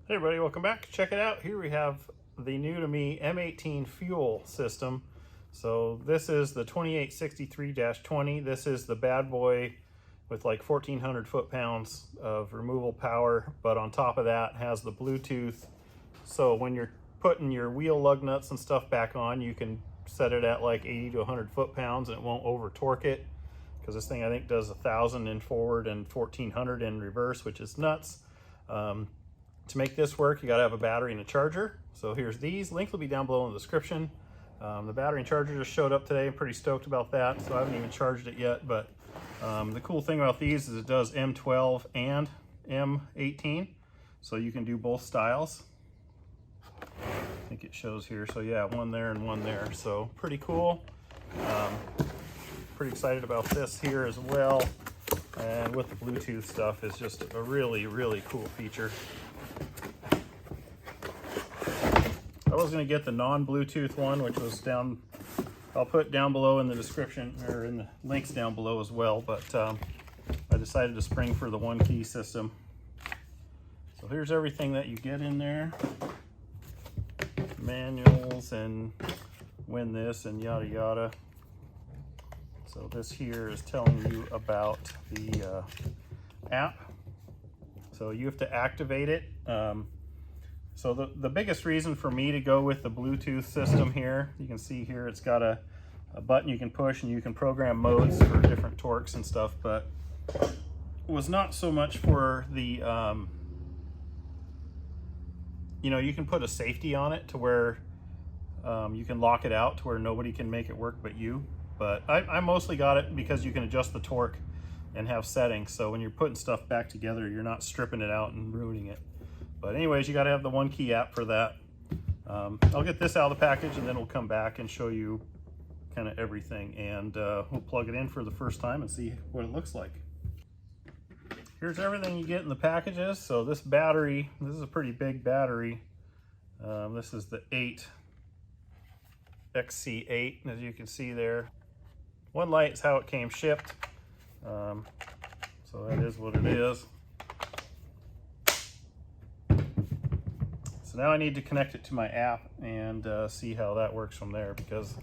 Hey everybody, welcome back. Check it out. Here we have the new to me M18 FUEL system. So this is the 2863-20. This is the bad boy with like 1400 foot-pounds of removal power, but on top of that has the Bluetooth. So when you're putting your wheel lug nuts and stuff back on, you can set it at like 80 to 100 foot-pounds and it won't over torque it, because this thing I think does 1,000 in forward and 1,400 in reverse, which is nuts. To make this work, you got to have a battery and a charger. So here's these. Link will be down below in the description. The battery and charger just showed up today. I'm pretty stoked about that. So I haven't even charged it yet. But the cool thing about these is it does M12 and M18. So you can do both styles. I think it shows here. So yeah, one there and one there. So pretty cool. Pretty excited about this here as well. And with the Bluetooth stuff, it's just a really, really cool feature. I was going to get the non-Bluetooth one, which was down, I'll put down below in the description, or in the links down below as well, but I decided to spring for the ONEKEY system. So here's everything that you get in there. Manuals and when this and yada yada. So this here is telling you about the app. So you have to activate it. So the biggest reason for me to go with the Bluetooth system here, you can see here it's got a button you can push and you can program modes for different torques and stuff, but was not so much for the, you know, you can put a safety on it to where you can lock it out to where nobody can make it work but you. But I mostly got it because you can adjust the torque and have settings. So when you're putting stuff back together, you're not stripping it out and ruining it. But anyways, you got to have the ONEKEY app for that. I'll get this out of the package and then we'll come back and show you kind of everything. And we'll plug it in for the first time and see what it looks like. Here's everything you get in the packages. So this battery, this is a pretty big battery. This is the 8 XC8, as you can see there. One light is how it came shipped. So that is what it is. So now I need to connect it to my app and see how that works from there, because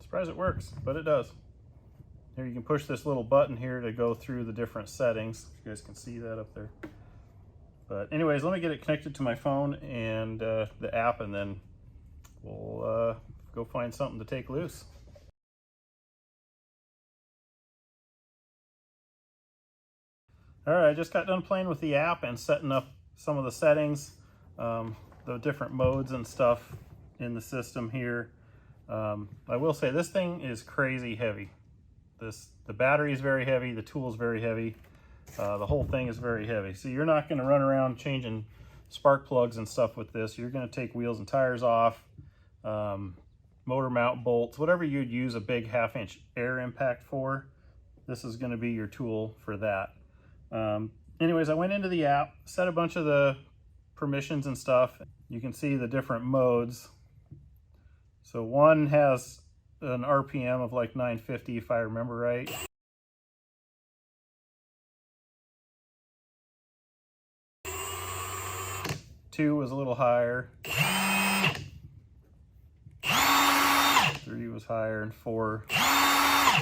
surprised it works, but it does. Here you can push this little button here to go through the different settings. You guys can see that up there. But anyways, let me get it connected to my phone and the app, and then we'll go find something to take loose. All right, I just got done playing with the app and setting up some of the settings, the different modes and stuff in the system here. I will say this thing is crazy heavy. The battery is very heavy, the tool is very heavy, the whole thing is very heavy. So you're not going to run around changing spark plugs and stuff with this. You're going to take wheels and tires off, motor mount bolts, whatever you'd use a big 1/2-inch air impact for. This is going to be your tool for that. Anyways, I went into the app, set a bunch of the permissions and stuff. You can see the different modes. So one has an RPM of like 950 if I remember right. Two was a little higher. 3 was higher, and 4.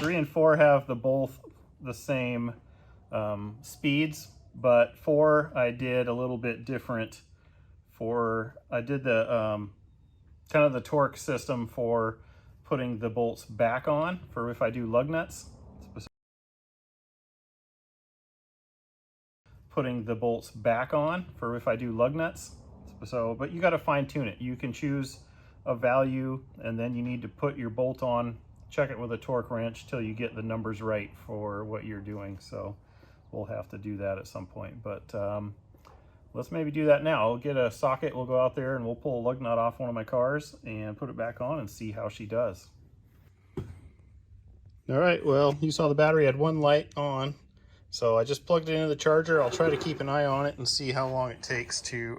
3 and 4 have both the same speeds, but 4 I did a little bit different. I did the kind of the torque system for putting the bolts back on for if I do lug nuts. Putting the bolts back on for if I do lug nuts. So, but you got to fine tune it. You can choose a value and then you need to put your bolt on, check it with a torque wrench till you get the numbers right for what you're doing. So we'll have to do that at some point, but let's maybe do that now. I'll get a socket, we'll go out there and we'll pull a lug nut off one of my cars and put it back on and see how she does. All right, well, you saw the battery had one light on, so I just plugged it into the charger. I'll try to keep an eye on it and see how long it takes to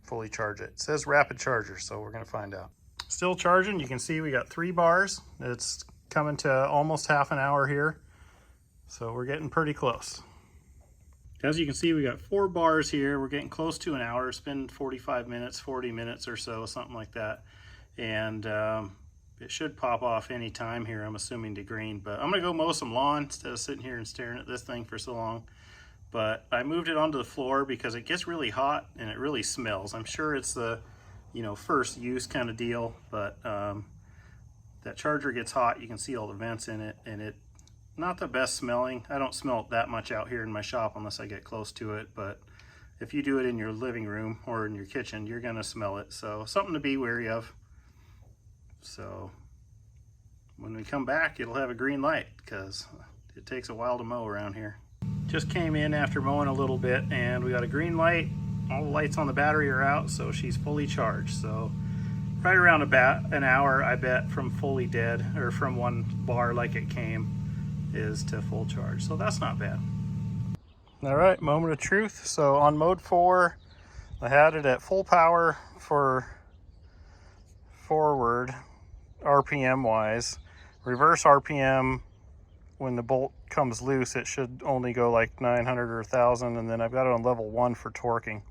fully charge it. It says rapid charger, so we're gonna find out. Still charging. You can see we got 3 bars. It's coming to almost half an hour here. So we're getting pretty close. As you can see, we got 4 bars here. We're getting close to an hour. It's been 45 minutes, 40 minutes or so, something like that. And it should pop off any time here, I'm assuming, to green. But I'm gonna go mow some lawn instead of sitting here and staring at this thing for so long. But I moved it onto the floor because it gets really hot and it really smells. I'm sure it's the, you know, first use kind of deal, but that charger gets hot. You can see all the vents in it, and it not the best smelling. I don't smell it that much out here in my shop unless I get close to it, but if you do it in your living room or in your kitchen, you're gonna smell it. So something to be wary of. So when we come back, it'll have a green light because it takes a while to mow around here. Just came in after mowing a little bit and we got a green light. All the lights on the battery are out, so she's fully charged. So right around about an hour, I bet, from fully dead, or from 1 bar like it came, is to full charge. So that's not bad. All right, moment of truth. So on mode 4, I had it at full power for forward RPM wise. Reverse RPM, when the bolt comes loose, it should only go like 900 or 1000, and then I've got it on level 1 for torquing.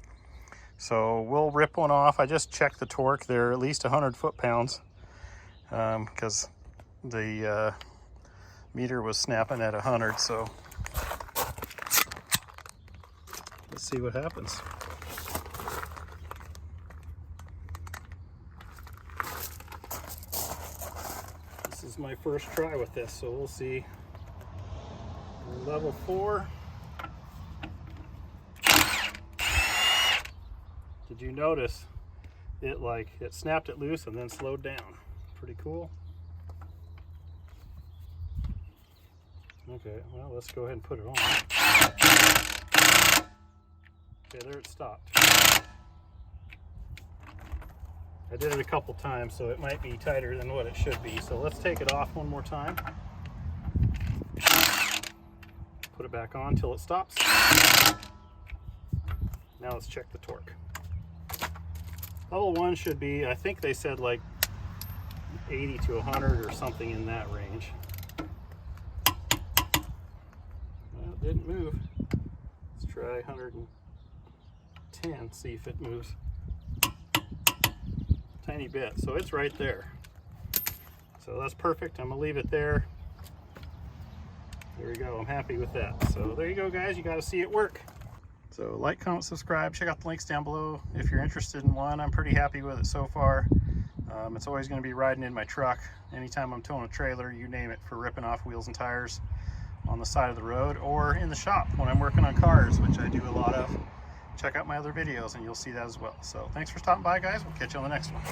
So we'll rip one off. I just checked the torque. They're at least 100 foot-pounds because the meter was snapping at 100. So let's see what happens. This is my first try with this, so we'll see. Level 4. Did you notice it snapped it loose and then slowed down? Pretty cool. Okay, well, let's go ahead and put it on. Okay, there it stopped. I did it a couple times, so it might be tighter than what it should be. So let's take it off one more time. Put it back on till it stops. Now let's check the torque. Level 1 should be, I think they said like 80 to 100 or something in that range. Well, it didn't move. Let's try 110, see if it moves. Tiny bit, so it's right there. So that's perfect. I'm gonna leave it there. There we go. I'm happy with that. So there you go, guys. You got to see it work. So like, comment, subscribe. Check out the links down below if you're interested in one. I'm pretty happy with it so far. It's always going to be riding in my truck anytime I'm towing a trailer, you name it, for ripping off wheels and tires on the side of the road, or in the shop when I'm working on cars, which I do a lot of. Check out my other videos and you'll see that as well. So thanks for stopping by, guys. We'll catch you on the next one.